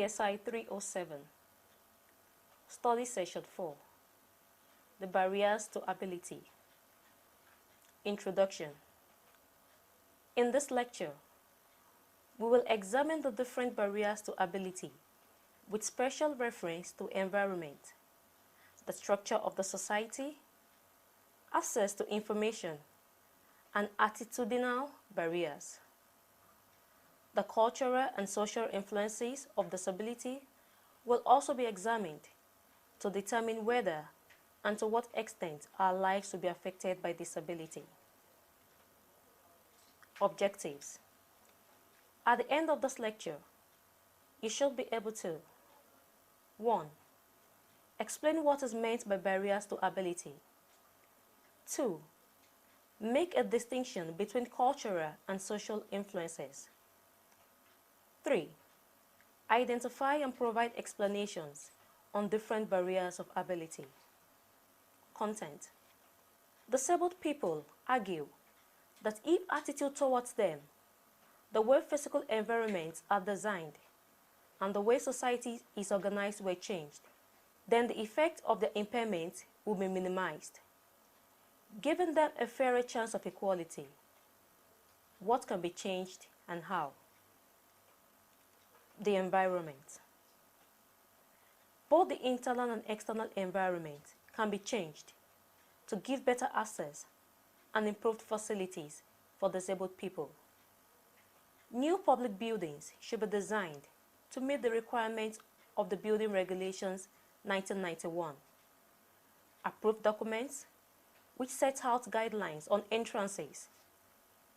PSY 307, Study Session 4, The Barriers to Ability. Introduction. In this lecture, we will examine the different barriers to ability with special reference to environment, the structure of the society, access to information, and attitudinal barriers. The cultural and social influences of disability will also be examined to determine whether and to what extent our lives will be affected by disability. Objectives. At the end of this lecture, you should be able to 1. Explain what is meant by barriers to ability. 2. Make a distinction between cultural and social influences. 3. Identify and provide explanations on different barriers of ability. Content. Disabled people argue that if attitude towards them, the way physical environments are designed, and the way society is organized were changed, then the effect of the impairment will be minimized, giving them a fairer chance of equality. What can be changed and how? The environment. Both the internal and external environment can be changed to give better access and improved facilities for disabled people. New public buildings should be designed to meet the requirements of the Building Regulations 1991. Approved documents which set out guidelines on entrances,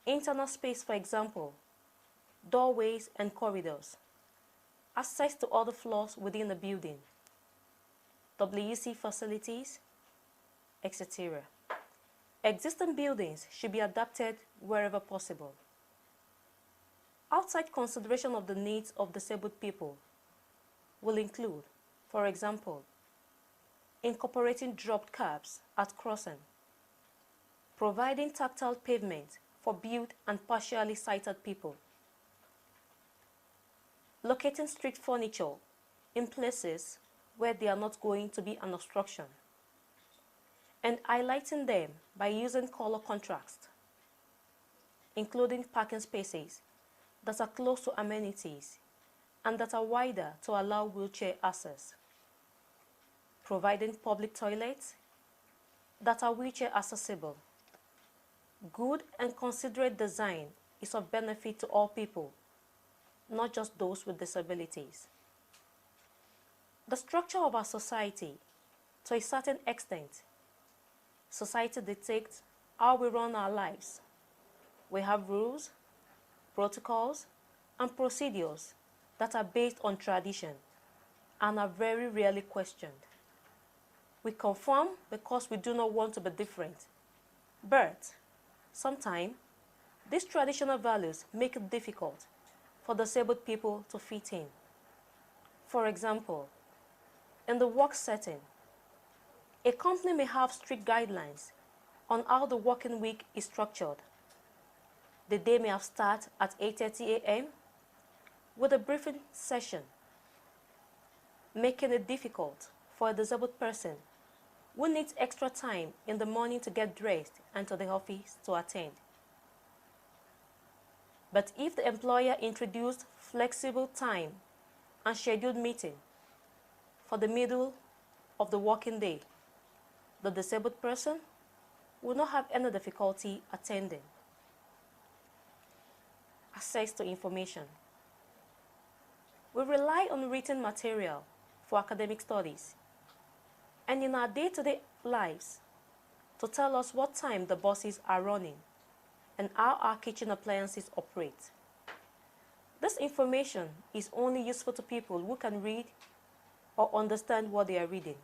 internal space, for example, doorways and corridors, access to other floors within the building, WC facilities, etc. Existing buildings should be adapted wherever possible. Outside consideration of the needs of disabled people will include, for example, incorporating dropped curbs at crossing, providing tactile pavement for built and partially sighted people, locating street furniture in places where they are not going to be an obstruction, and highlighting them by using color contrast, including parking spaces that are close to amenities and that are wider to allow wheelchair access, providing public toilets that are wheelchair accessible. Good and considerate design is of benefit to all people, not just those with disabilities. The structure of our society, to a certain extent, society dictates how we run our lives. We have rules, protocols, and procedures that are based on tradition and are very rarely questioned. We conform because we do not want to be different, but sometimes these traditional values make it difficult for disabled people to fit in. For example, in the work setting, a company may have strict guidelines on how the working week is structured. The day may have started at 8:30 a.m. with a briefing session, making it difficult for a disabled person who needs extra time in the morning to get dressed and to the office to attend. But if the employer introduced flexible time and scheduled meeting for the middle of the working day, the disabled person will not have any difficulty attending. Access to information. We rely on written material for academic studies and in our day-to-day lives to tell us what time the buses are running and how our kitchen appliances operate. This information is only useful to people who can read or understand what they are reading.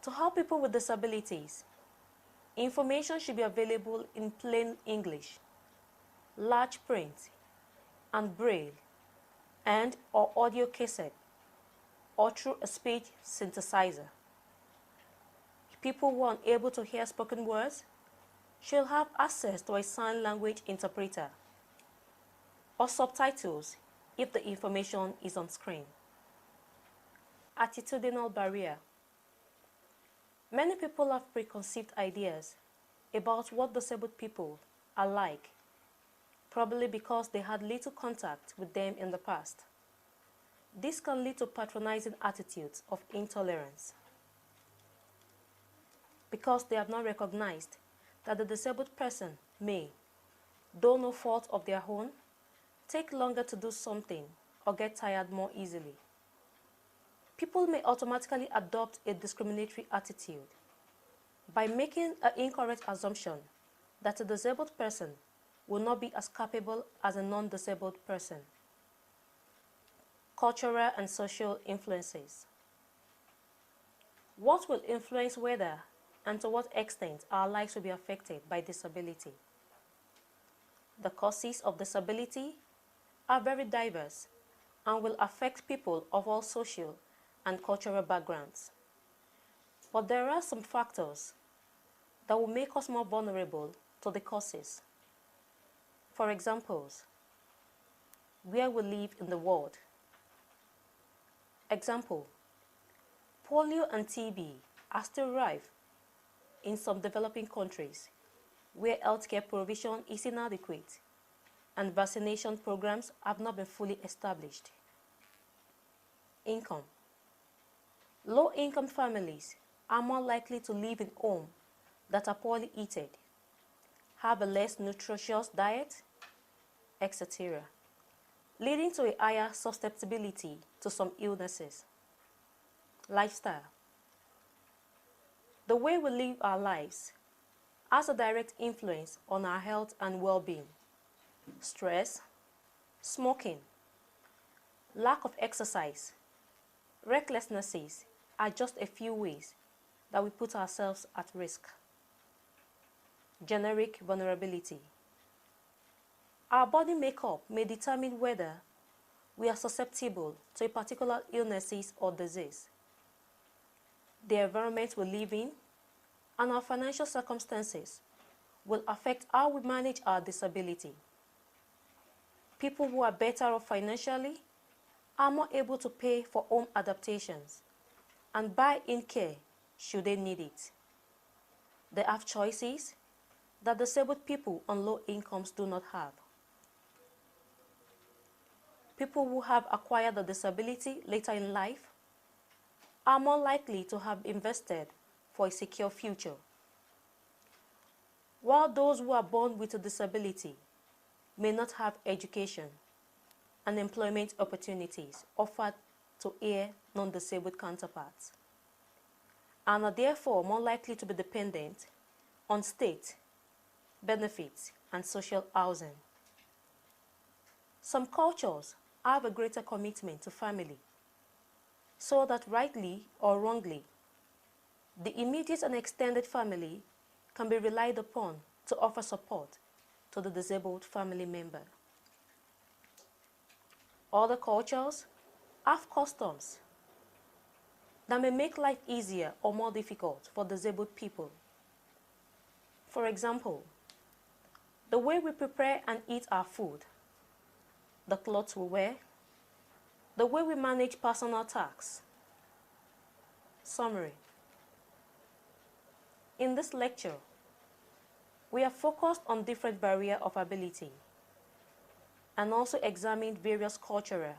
To help people with disabilities, information should be available in plain English, large print, and braille, and/or audio cassette, or through a speech synthesizer. People who are unable to hear spoken words should have access to a sign language interpreter or subtitles if the information is on screen. Attitudinal barrier. Many people have preconceived ideas about what disabled people are like, probably because they had little contact with them in the past. This can lead to patronizing attitudes of intolerance because they have not recognized that the disabled person may, though no fault of their own, take longer to do something or get tired more easily. People may automatically adopt a discriminatory attitude by making an incorrect assumption that a disabled person will not be as capable as a non-disabled person. Cultural and social influences. What will influence whether and to what extent our lives will be affected by disability? The causes of disability are very diverse and will affect people of all social and cultural backgrounds. But there are some factors that will make us more vulnerable to the causes. For example, where we live in the world. Example, polio and TB are still rife in some developing countries where healthcare provision is inadequate and vaccination programs have not been fully established. Income. Low-income families are more likely to live in homes that are poorly heated, have a less nutritious diet, etc., leading to a higher susceptibility to some illnesses. Lifestyle. The way we live our lives has a direct influence on our health and well-being. Stress, smoking, lack of exercise, recklessnesses are just a few ways that we put ourselves at risk. Generic vulnerability. Our body makeup may determine whether we are susceptible to a particular illness or disease. The environment we live in and our financial circumstances will affect how we manage our disability. People who are better off financially are more able to pay for home adaptations and buy in care should they need it. They have choices that disabled people on low incomes do not have. People who have acquired a disability later in life are more likely to have invested for a secure future, while those who are born with a disability may not have education and employment opportunities offered to their non-disabled counterparts, and are therefore more likely to be dependent on state benefits and social housing. Some cultures have a greater commitment to family, so that rightly or wrongly, the immediate and extended family can be relied upon to offer support to the disabled family member. Other cultures have customs that may make life easier or more difficult for disabled people. For example, the way we prepare and eat our food, the clothes we wear, the way we manage personal tasks. Summary. In this lecture, we have focused on different barriers of ability and also examined various cultural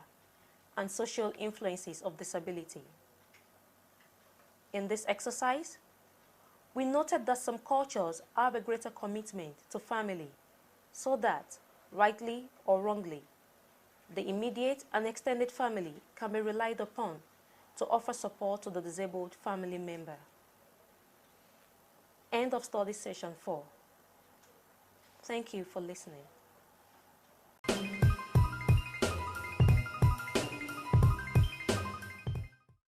and social influences of disability. In this exercise, we noted that some cultures have a greater commitment to family, so that, rightly or wrongly, the immediate and extended family can be relied upon to offer support to the disabled family member. End of study session 4. Thank you for listening.